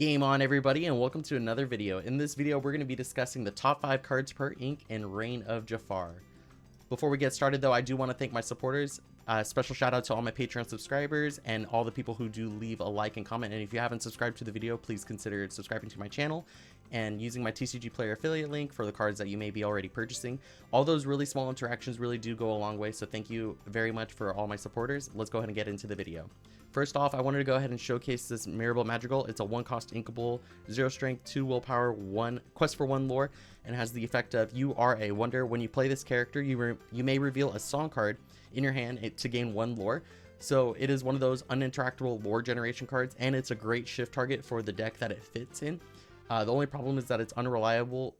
Game on, everybody, and welcome to another video. In this video, we're going to be discussing the top 5 cards per ink in Reign of Jafar. Before we get started, though, I do want to thank my supporters. Special shout out to all my Patreon subscribers and all the people who do leave a like and comment. And if you haven't subscribed to the video, please consider subscribing to my channel and using my TCG player affiliate link for the cards that you may be already purchasing. All those really small interactions really do go a long way, so thank you very much for all my supporters. Let's go ahead and get into the video. First off, I wanted to go ahead and showcase this Mirable Madrigal. It's a 1-cost inkable, 0 strength, 2 willpower, 1 quest for 1 lore, and has the effect of you are a wonder. When you play this character, you may reveal a song card in your hand to gain 1 lore. So it is one of those uninteractable lore generation cards, and it's a great shift target for the deck that it fits in. The only problem is that it's unable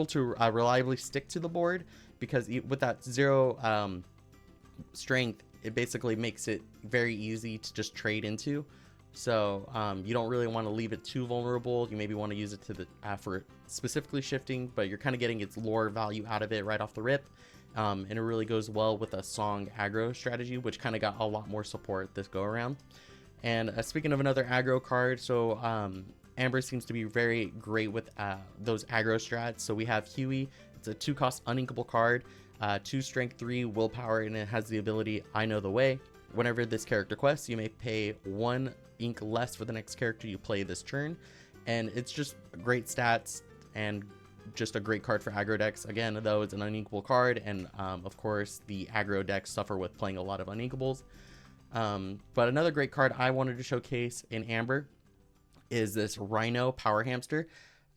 to reliably stick to the board, because with that 0 strength, it basically makes it very easy to just trade into. So you don't really want to leave it too vulnerable. You maybe want to use it to the for specifically shifting, but you're kind of getting its lore value out of it right off the rip. And it really goes well with a song aggro strategy, which kind of got a lot more support this go around. And speaking of another aggro card, so Amber seems to be very great with those aggro strats. So we have Huey. It's a 2-cost uninkable card, 2 strength, 3 willpower, and it has the ability I Know the Way. Whenever this character quests, you may pay 1 ink less for the next character you play this turn. And it's just great stats and just a great card for aggro decks. Again, though, it's an uninkable card, and of course the aggro decks suffer with playing a lot of uninkables. But another great card I wanted to showcase in Amber is this Rhino Power Hamster.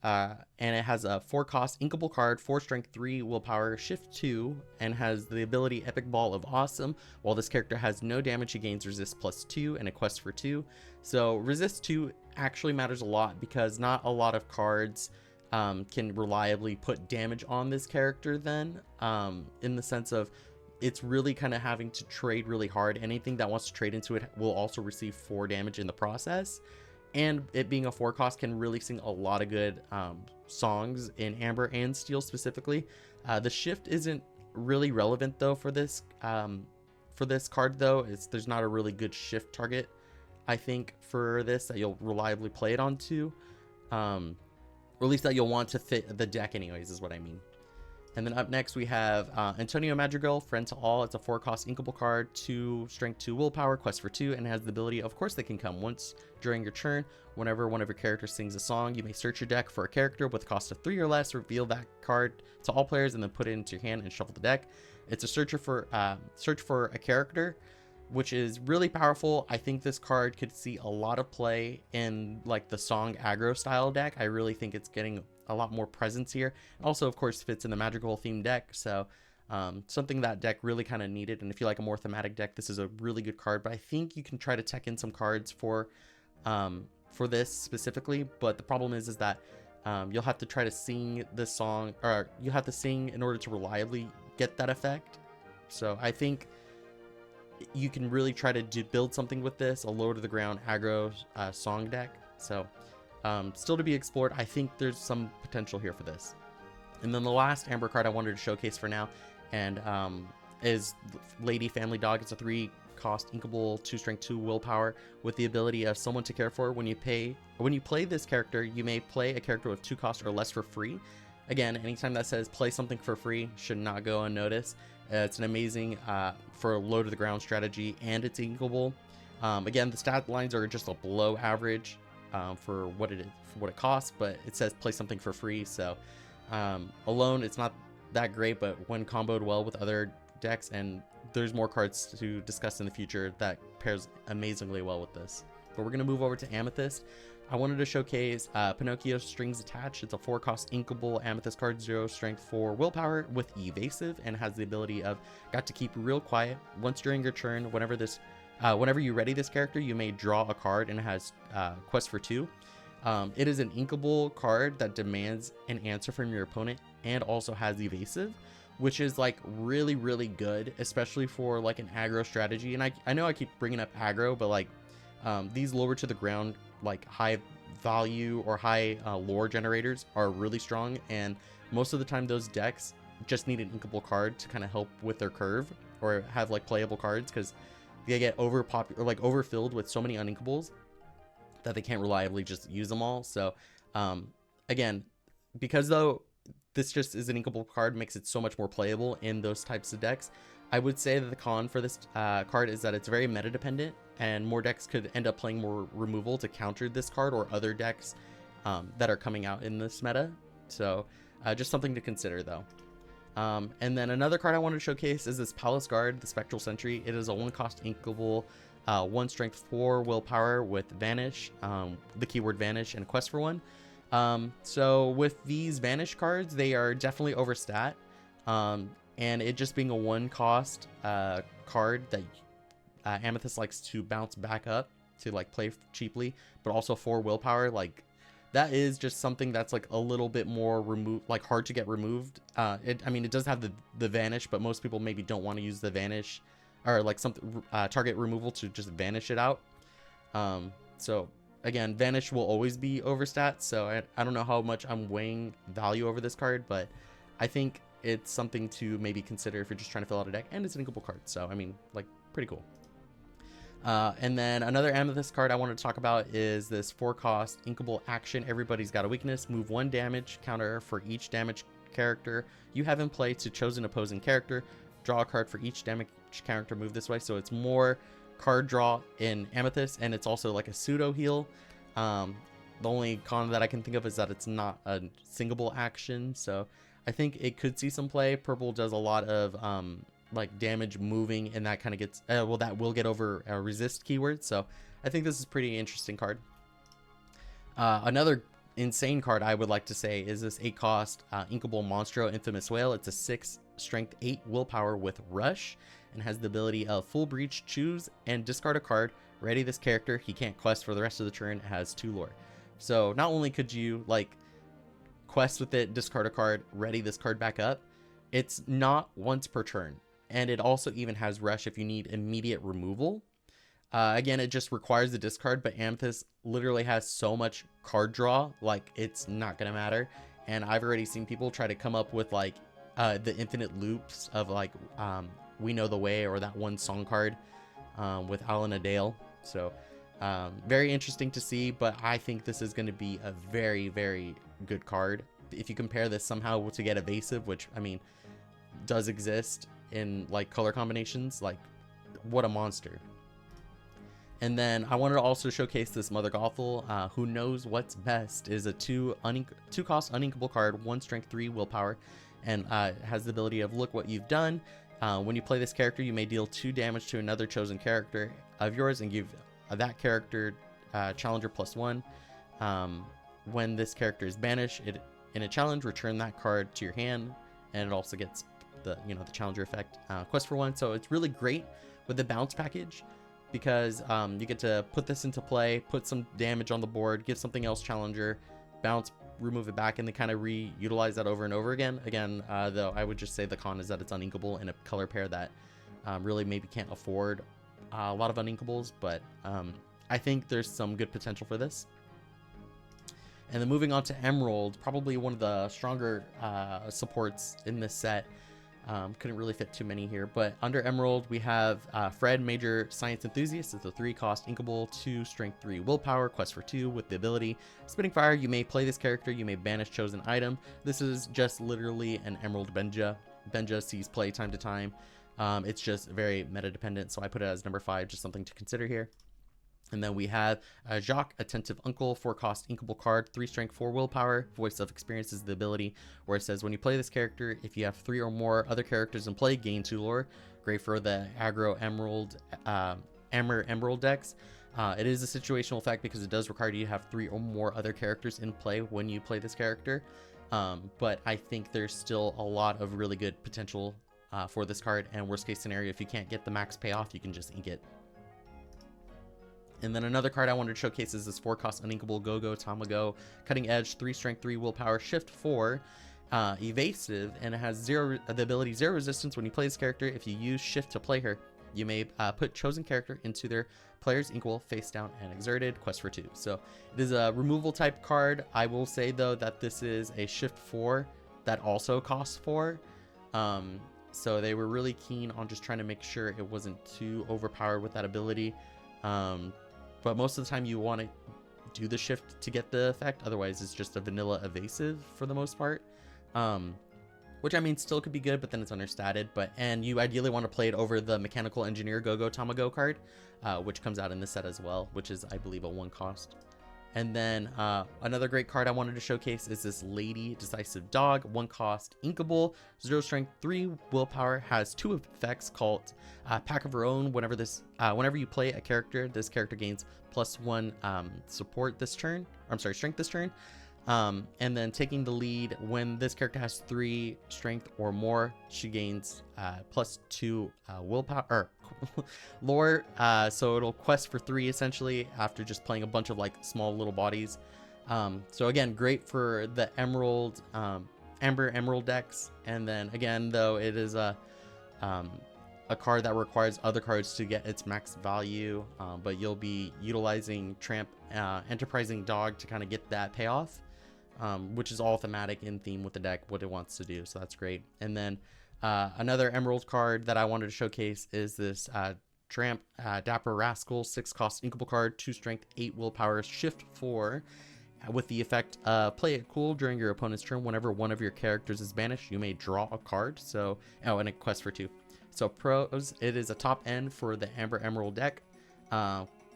And it has a 4-cost inkable card, 4 strength, 3 willpower, shift 2, and has the ability Epic Ball of Awesome. While this character has no damage, he gains resist +2 and a quest for 2. So resist 2 actually matters a lot, because not a lot of cards can reliably put damage on this character then, in the sense of it's really kind of having to trade really hard. Anything that wants to trade into it will also receive 4 damage in the process. And it being a 4-cost can really sing a lot of good songs in Amber and Steel specifically. The shift isn't really relevant though for this card though. There's not a really good shift target, I think, for this that you'll reliably play it onto, or at least that you'll want to fit the deck anyways, is what I mean. And then up next we have Antonio Madrigal, Friend to All. It's a 4-cost inkable card, 2 strength, 2 willpower, quest for 2, and has the ability, of course they can come once during your turn. Whenever one of your characters sings a song, you may search your deck for a character with a cost of 3 or less, reveal that card to all players, and then put it into your hand and shuffle the deck. It's a search for a character, which is really powerful. I think this card could see a lot of play in like the song aggro style deck. I really think it's getting a lot more presence here. Also, of course, fits in the Madrigal themed deck, so something that deck really kind of needed. And if you like a more thematic deck, this is a really good card. But I think you can try to tech in some cards for this specifically. But the problem is that you'll have to try to sing this song, or you have to sing in order to reliably get that effect. So I think you can really try to build something with this, a low to the ground aggro song deck. So still to be explored. I think there's some potential here for this. And then the last Amber card I wanted to showcase for now, and is Lady Family Dog. It's a 3-cost inkable, 2 strength, 2 willpower, with the ability of Someone to Care For. When you play this character, you may play a character with 2 costs or less for free. Again, anytime that says play something for free should not go unnoticed. It's an amazing for a low to the ground strategy, and it's inkable. Again, the stat lines are just a below average for what it costs, but it says play something for free. So alone it's not that great, but when comboed well with other decks, and there's more cards to discuss in the future, that pairs amazingly well with this. But we're going to move over to Amethyst. I wanted to showcase Pinocchio Strings Attached. It's a 4-cost inkable Amethyst card, 0 strength, 4 willpower with evasive, and has the ability of got to keep real quiet. Once during your turn, whenever you ready this character, you may draw a card, and it has quest for 2. It is an inkable card that demands an answer from your opponent, and also has evasive, which is like really, really good, especially for like an aggro strategy. And I know I keep bringing up aggro, but like these lower to the ground, like high value or high lore generators are really strong, and most of the time those decks just need an inkable card to kind of help with their curve, or have like playable cards, because they get overfilled with so many uninkables. that they can't reliably just use them all. So again, because though this just is an inkable card, makes it so much more playable in those types of decks. I would say that the con for this card is that it's very meta dependent, and more decks could end up playing more removal to counter this card or other decks that are coming out in this meta. So just something to consider though. And then another card I wanted to showcase is this Palace Guard, the Spectral Sentry. It is a 1-cost inkable, 1 strength 4 willpower with Vanish, the keyword Vanish, and Quest for 1. So with these Vanish cards, they are definitely overstat. And it just being a 1-cost card that Amethyst likes to bounce back up to like play cheaply, but also 4 willpower, like that is just something that's like a little bit more like hard to get removed. I mean, it does have the Vanish, but most people maybe don't want to use the Vanish or like something target removal to just vanish it out. So again, Vanish will always be overstat, so I don't know how much I'm weighing value over this card, but I think it's something to maybe consider if you're just trying to fill out a deck, and it's an inkable card, so I mean, like, pretty cool. And then another Amethyst card I wanted to talk about is this 4-cost inkable action. Everybody's got a weakness. Move 1 damage counter for each damage character you have in play to chosen opposing character. Draw a card for each damage character move this way, so it's more card draw in Amethyst, and it's also like a pseudo heal. The only con that I can think of is that it's not a singable action, so I think it could see some play. Purple does a lot of like damage moving, and that kind of gets well, that will get over a resist keyword, so I think this is a pretty interesting card. Another insane card I would like to say is this 8-cost inkable Monstro Infamous Whale. It's a 6 strength 8 willpower with Rush, and has the ability of Full Breach, choose and discard a card. Ready this character, he can't quest for the rest of the turn. It has 2 lore. So not only could you like quest with it, discard a card, ready this card back up, it's not once per turn, and it also even has Rush if you need immediate removal. Again, it just requires the discard, but Amethyst literally has so much card draw, like it's not gonna matter. And I've already seen people try to come up with like the infinite loops of like We Know the Way, or that one song card with Alan Adale. So very interesting to see, but I think this is going to be a very, very good card. If you compare this somehow to get Evasive, which I mean does exist in like color combinations, like what a monster. And then I wanted to also showcase this Mother Gothel, Who Knows What's Best. Is a 2-cost uninkable card, 1 strength 3 willpower, and has the ability of look what you've done. When you play this character, you may deal 2 damage to another chosen character of yours and give that character challenger +1. When this character is banished in a challenge, return that card to your hand, and it also gets the the challenger effect, quest for 1. So it's really great with the bounce package, because you get to put this into play, put some damage on the board, give something else challenger, bounce, remove it back, and then kind of reutilize that over and over again. Though I would just say the con is that it's uninkable in a color pair that really maybe can't afford a lot of uninkables, but I think there's some good potential for this. And then moving on to Emerald, probably one of the stronger supports in this set. Couldn't really fit too many here, but under Emerald we have Fred, Major Science Enthusiast. It's a 3-cost inkable, 2 strength 3 willpower, quest for 2 with the ability Spitting Fire. You may play this character, you may banish chosen item. This is just literally an Emerald Benja. Benja sees play time to time. It's just very meta dependent, so I put it as number 5, just something to consider here. And then we have Jacques, Attentive Uncle, 4-cost inkable card, 3 strength 4 willpower. Voice of Experience is the ability where it says when you play this character, if you have 3 or more other characters in play, gain 2 lore. Great for the aggro Emerald Emerald decks. It is a situational effect because it does require you to have 3 or more other characters in play when you play this character. But I think there's still a lot of really good potential for this card, and worst case scenario, if you can't get the max payoff, you can just ink it. And then another card I wanted to showcase is this 4-cost uninkable Go-Go Tamago, Cutting Edge, 3 strength 3 willpower, shift 4, evasive, and it has the ability 0 resistance. When you play this character, if you use shift to play her, you may put chosen character into their player's equal face down and exerted, quest for 2. So it is a removal type card. I will say though that this is a shift 4 that also costs 4. So they were really keen on just trying to make sure it wasn't too overpowered with that ability. But most of the time you want to do the shift to get the effect. Otherwise, it's just a vanilla evasive for the most part. Which I mean still could be good, but then it's understated. And you ideally want to play it over the Mechanical Engineer Go-Go Tamago card, which comes out in this set as well, which is, I believe, a 1 cost. And then another great card I wanted to showcase is this Lady Decisive Dog, 1 cost, inkable, 0 strength, 3 willpower, has 2 effects called Pack of Her Own. Whenever you play a character, this character gains +1 support this turn. I'm sorry, strength this turn. And then taking the lead, when this character has 3 strength or more, she gains +2 willpower or lore. So it'll quest for 3 essentially after just playing a bunch of like small little bodies. So again, great for the Emerald, Amber Emerald decks. And then again, though, it is a card that requires other cards to get its max value, but you'll be utilizing Tramp, Enterprising Dog to kind of get that payoff. Which is all thematic in theme with the deck, what it wants to do, so that's great. And then another Emerald card that I wanted to showcase is this Tramp Dapper Rascal, 6 cost inkable card, 2 strength, 8 willpower, shift 4, with the effect play it cool during your opponent's turn. Whenever one of your characters is banished, you may draw a card. So and a quest for 2. So pros, it is a top end for the Amber Emerald deck.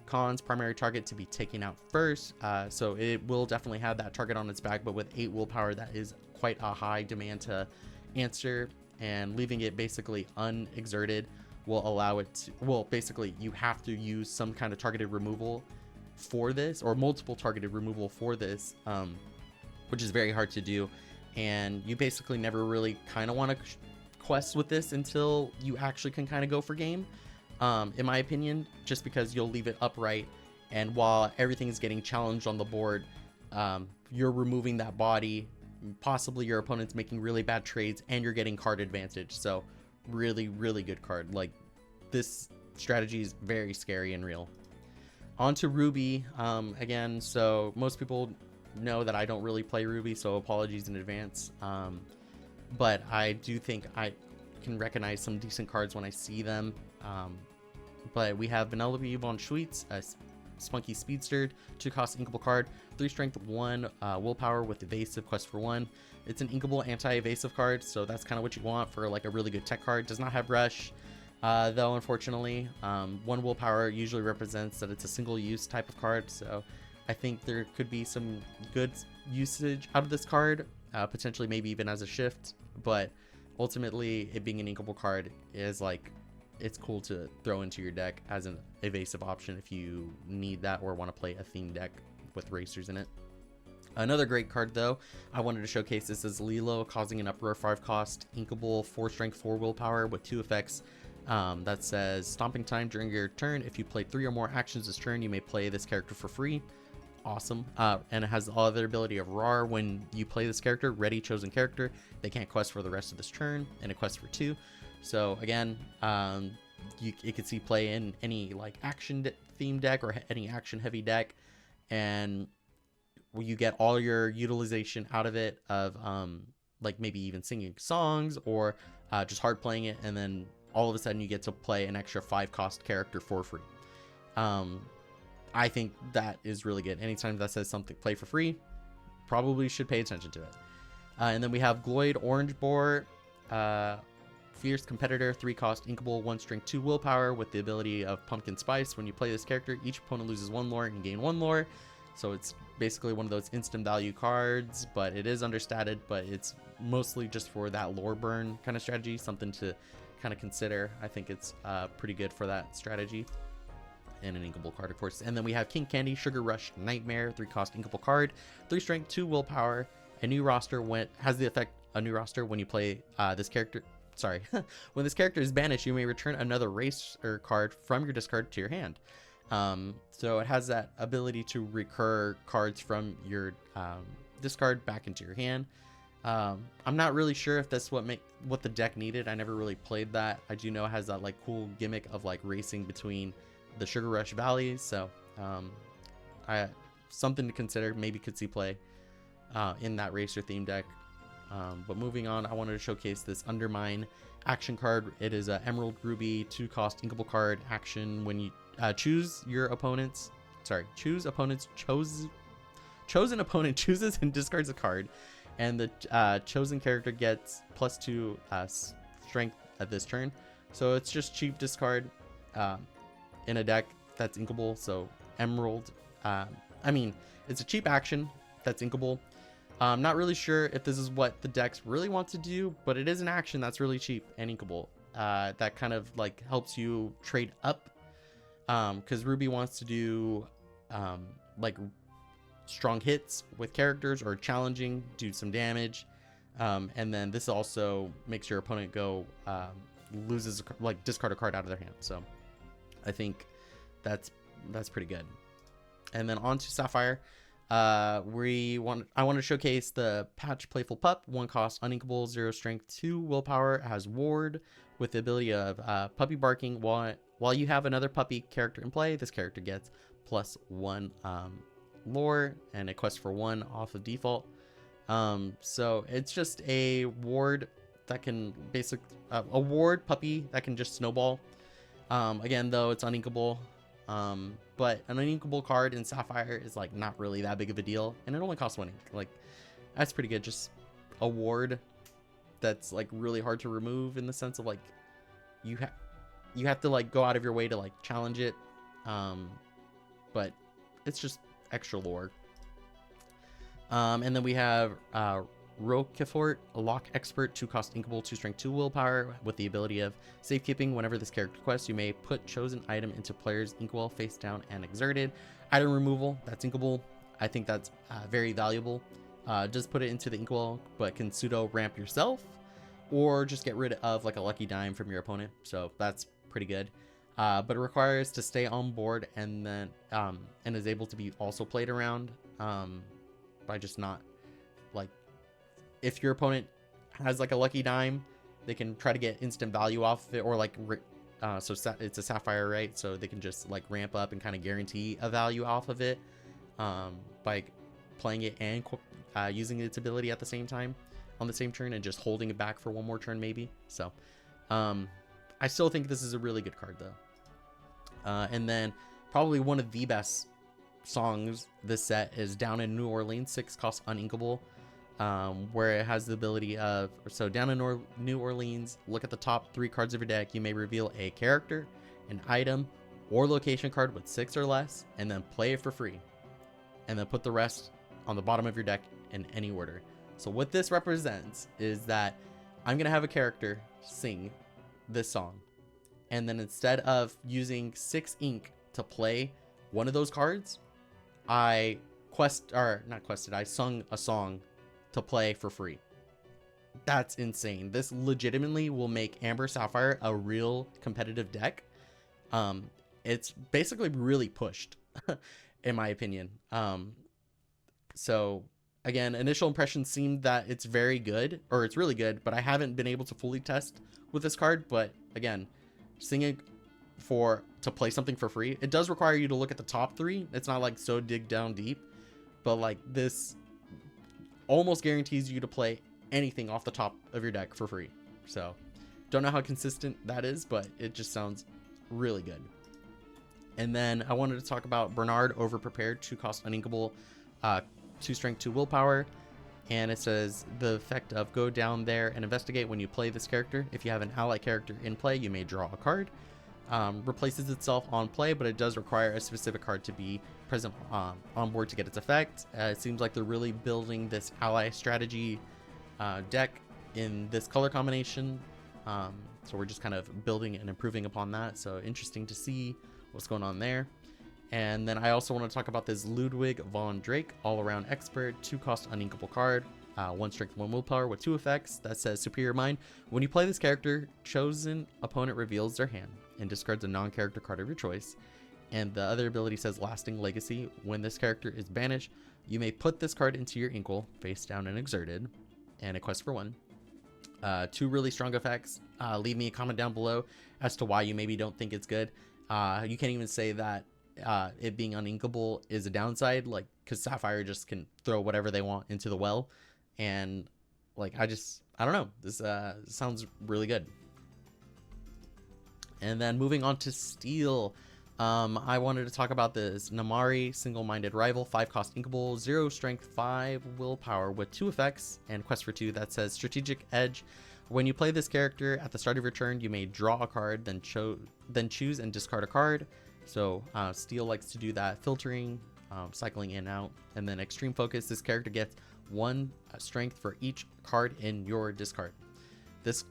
Cons, primary target to be taken out first, so it will definitely have that target on its back, but with 8 willpower, that is quite a high demand to answer, and leaving it basically unexerted will allow it to, well, basically you have to use some kind of targeted removal for this, or multiple targeted removal for this, which is very hard to do, and you basically never really kind of want to quest with this until you actually can kind of go for game. In my opinion, just because you'll leave it upright, and while everything is getting challenged on the board, you're removing that body, possibly your opponent's making really bad trades, and you're getting card advantage. So really, really good card. Like, this strategy is very scary and real. On to Ruby, again, so most people know that I don't really play Ruby, so apologies in advance. But I do think I can recognize some decent cards when I see them. But we have Vanellope von Schweetz, a Spunky Speedster, 2 cost inkable card, 3 strength, 1 willpower with evasive, quest for 1. It's an inkable anti-evasive card, so that's kind of what you want for like a really good tech card. Does not have rush, though, unfortunately. 1 willpower usually represents that it's a single use type of card, so I think there could be some good usage out of this card, potentially maybe even as a shift, but ultimately it being an inkable card is like, it's cool to throw into your deck as an evasive option if you need that or want to play a theme deck with racers in it. Another great card, though, I wanted to showcase, this is Lilo, causing an uproar, 5 cost, inkable, 4 strength, 4 willpower with 2 effects. That says stomping time during your turn. If you play 3 or more actions this turn, you may play this character for free. Awesome. And it has the other ability of RAR. When you play this character, ready chosen character, they can't quest for the rest of this turn, and it quests for 2. So again, you could see play in any like action theme deck or any action heavy deck, and you get all your utilization out of it, of like maybe even singing songs or just hard playing it, and then all of a sudden you get to play an extra 5 cost character for free. I think that is really good. Anytime that says something play for free, probably should pay attention to it. And then we have Gloyd Orange Boar, fierce competitor, 3 cost, inkable, 1 strength, 2 willpower with the ability of Pumpkin Spice. When you play this character, each opponent loses 1 lore and you gain 1 lore. So it's basically one of those instant value cards, but it is understated, but it's mostly just for that lore burn kind of strategy, something to kind of consider. I think it's pretty good for that strategy. And an inkable card, of course. And then we have King Candy, Sugar Rush Nightmare, 3 cost inkable card, 3 strength, 2 willpower. A new roster has the effect a new roster when you play this character. Sorry, when this character is banished, you may return another racer card from your discard to your hand. So it has that ability to recur cards from your discard back into your hand. I'm not really sure if that's what the deck needed. I never really played that. I do know it has that like cool gimmick of like racing between the Sugar Rush Valleys, so something to consider. Maybe could see play in that racer theme deck. But moving on, I wanted to showcase this Undermine action card. It is a Emerald Ruby 2 cost inkable card action. When you choose your opponent's choose opponent's chosen opponent chooses and discards a card, and the chosen character gets +2 strength at this turn. So it's just cheap discard in a deck that's inkable. So Emerald, I mean, it's a cheap action that's inkable. I'm not really sure if this is what the decks really want to do, but it is an action that's really cheap and inkable. That kind of like helps you trade up, because Ruby wants to do like strong hits with characters or challenging, do some damage, and then this also makes your opponent go loses, like, discard a card out of their hand. So I think that's pretty good. And then on to Sapphire. I want to showcase the Patch Playful Pup. 1 cost, uninkable, 0 strength, 2 willpower, has ward with the ability of puppy barking. While you have another puppy character in play, this character gets +1 lore and a quest for 1 off of default. So it's just a ward that can a ward puppy that can just snowball. Again, though, it's uninkable. But an uninkable card in Sapphire is like not really that big of a deal, and it only costs 1 ink. Like, that's pretty good. Just a ward that's like really hard to remove, in the sense of like you have to like go out of your way to like challenge it, but it's just extra lore. And then we have Roquefort, a lock expert, 2 cost, inkable, 2 strength, 2 willpower, with the ability of safekeeping. Whenever this character quests, you may put chosen item into player's inkwell face down and exerted. Item removal, that's inkable. I think that's very valuable. Just put it into the inkwell, but can pseudo ramp yourself, or just get rid of like a lucky dime from your opponent. So that's pretty good. But it requires to stay on board, and then and is able to be also played around by just not like, if your opponent has like a lucky dime, they can try to get instant value off of it, or like so it's a Sapphire, right? So they can just like ramp up and kind of guarantee a value off of it by playing it and using its ability at the same time on the same turn, and just holding it back for 1 more turn maybe. So I still think this is a really good card though. And then probably one of the best songs this set is Down in New Orleans, 6 cost, uninkable, where it has the ability of, so down in New Orleans, look at the top 3 cards of your deck. You may reveal a character, an item, or location card with 6 or less, and then play it for free, and then put the rest on the bottom of your deck in any order. So what this represents is that I'm gonna have a character sing this song, and then instead of using 6 ink to play one of those cards, I sung a song to play for free. That's insane. This legitimately will make Amber Sapphire a real competitive deck. It's basically really pushed in my opinion. So again, initial impressions seem that it's very good, or it's really good, but I haven't been able to fully test with this card. But again, singing to play something for free, it does require you to look at the top 3. It's not like so dig down deep, but like this almost guarantees you to play anything off the top of your deck for free. So don't know how consistent that is, but it just sounds really good. And then I wanted to talk about Bernard, Overprepared, 2 cost, uninkable, 2 strength, 2 willpower. And it says the effect of go down there and investigate. When you play this character, if you have an ally character in play, you may draw a card. Replaces itself on play, but it does require a specific card to be present on board to get its effect. It seems like they're really building this ally strategy deck in this color combination. So we're just kind of building and improving upon that. So interesting to see what's going on there. And then I also want to talk about this Ludwig von Drake, all-around expert, 2 cost, uninkable card, 1 strength, 1 willpower with 2 effects. That says Superior Mind. When you play this character, chosen opponent reveals their hand and discards a non-character card of your choice. And the other ability says Lasting Legacy. When this character is banished, you may put this card into your inkwell, face down and exerted, and a quest for 1. 2 really strong effects. Leave me a comment down below as to why you maybe don't think it's good. You can't even say that it being uninkable is a downside, like, because Sapphire just can throw whatever they want into the well, and like I don't know, this sounds really good. And then moving on to Steel, I wanted to talk about this Namari Single-Minded Rival, 5 cost inkable, 0 strength, 5 willpower with 2 effects and quest for 2 that says Strategic Edge. When you play this character at the start of your turn, you may draw a card, then choose and discard a card. So Steel likes to do that, filtering, cycling in and out. And then Extreme Focus, this character gets 1 strength for each card in your discard. This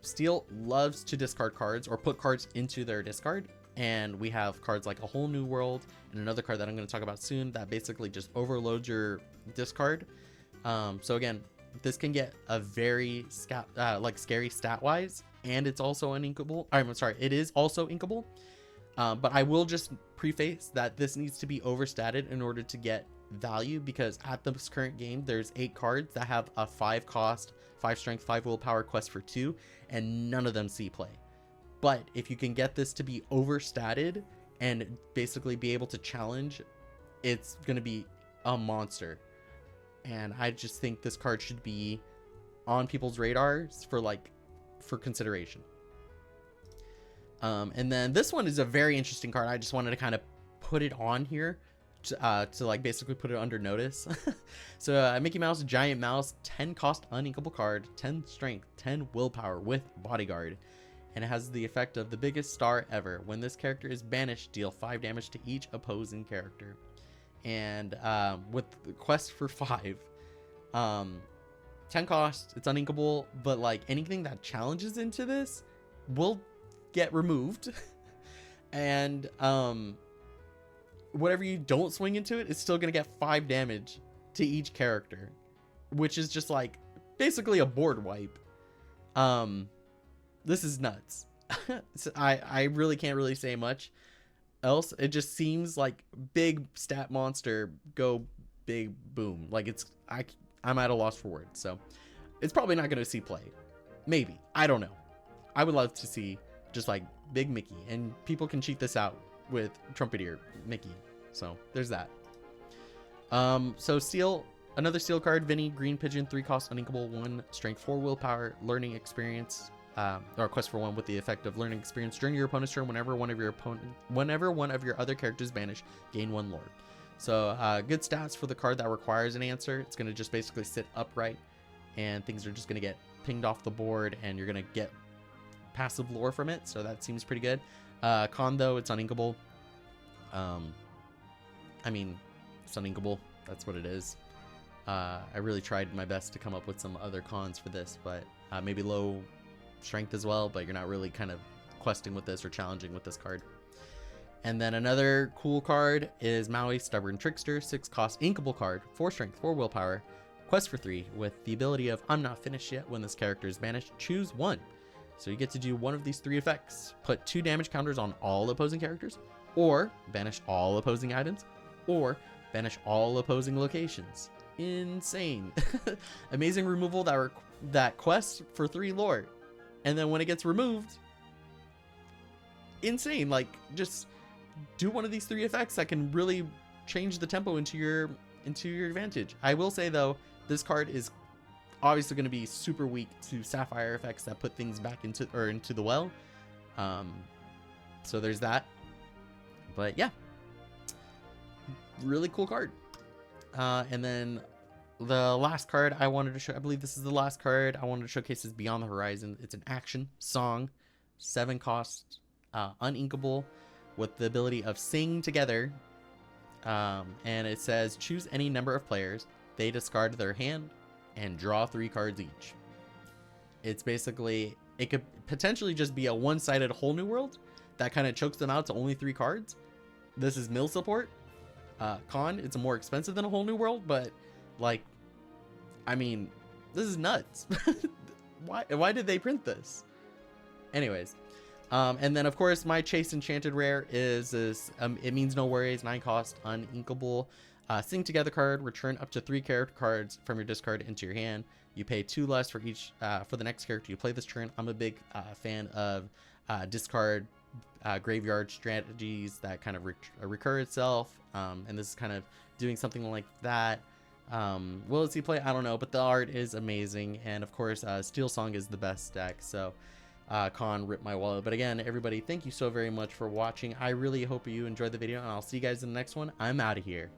Steel loves to discard cards or put cards into their discard. And we have cards like A Whole New World and another card that I'm going to talk about soon that basically just overloads your discard. So again, this can get a very scary stat wise, and it's also uninkable. I'm sorry, it is also inkable. But I will just preface that this needs to be overstated in order to get value, because at this current game, there's 8 cards that have a 5 cost, 5 strength, 5 willpower quest for 2, and none of them see play. But if you can get this to be overstated and basically be able to challenge, it's going to be a monster. And I just think this card should be on people's radars for consideration. And then this one is a very interesting card. I just wanted to kind of put it on here to like basically put it under notice. So Mickey Mouse Giant Mouse, 10 cost uninkable card, 10 strength, 10 willpower with bodyguard. And it has the effect of the biggest star ever. When this character is banished, deal 5 damage to each opposing character. And with the quest for 5, 10 cost, it's uninkable, but like anything that challenges into this will get removed. And whatever you don't swing into it, it's still gonna get 5 damage to each character, which is just like basically a board wipe. This is nuts. So I really can't really say much else. It just seems like big stat monster, go big boom. Like I'm at a loss for words. So it's probably not going to see play. Maybe. I don't know. I would love to see just like big Mickey, and people can cheat this out with Trumpeteer Mickey. So there's that. So Steel, another Steel card, Vinny, Green Pigeon, 3 cost uninkable, 1 strength, 4 willpower, learning experience. Or a quest for 1 with the effect of learning experience during your opponent's turn. Whenever one of your other characters banish, gain 1 lore. So good stats for the card that requires an answer. It's going to just basically sit upright, and things are just going to get pinged off the board, and you're going to get passive lore from it. So that seems pretty good. Con though, it's uninkable. I mean, it's uninkable. That's what it is. I really tried my best to come up with some other cons for this, but maybe low strength as well, but you're not really kind of questing with this or challenging with this card. And then another cool card is Maui Stubborn Trickster, 6 cost inkable card, 4 strength, 4 willpower, quest for 3 with the ability of I'm not finished yet. When this character is banished, choose 1. So you get to do one of these 3 effects: put 2 damage counters on all opposing characters, or banish all opposing items, or banish all opposing locations. Insane. Amazing removal that quests for 3 lore. And then when it gets removed, insane. Like, just do one of these 3 effects that can really change the tempo into your advantage. I will say though, this card is obviously going to be super weak to Sapphire effects that put things back into the well. So there's that. But yeah, really cool card. And then the last card I wanted to show, I believe this is the last card I wanted to showcase, is Beyond the Horizon. It's an action song, 7 cost, uninkable, with the ability of sing together. And it says choose any number of players. They discard their hand and draw 3 cards each. It's basically, it could potentially just be a one-sided Whole New World that kind of chokes them out to only 3 cards. This is mill support. Con, it's more expensive than a Whole New World, but like, I mean, this is nuts. Why did they print this? Anyways, and then of course my Chase Enchanted rare is this. It means no worries, 9 cost, uninkable. Sing together card. Return up to 3 character cards from your discard into your hand. You pay 2 less for each for the next character you play this turn. I'm a big fan of discard graveyard strategies that kind of recur itself, and this is kind of doing something like that. Will it see play? I don't know, but the art is amazing, and of course Steel Song is the best deck. So con ripped my wallet. But again, everybody, thank you so very much for watching. I really hope you enjoyed the video, and I'll see you guys in the next one. I'm out of here.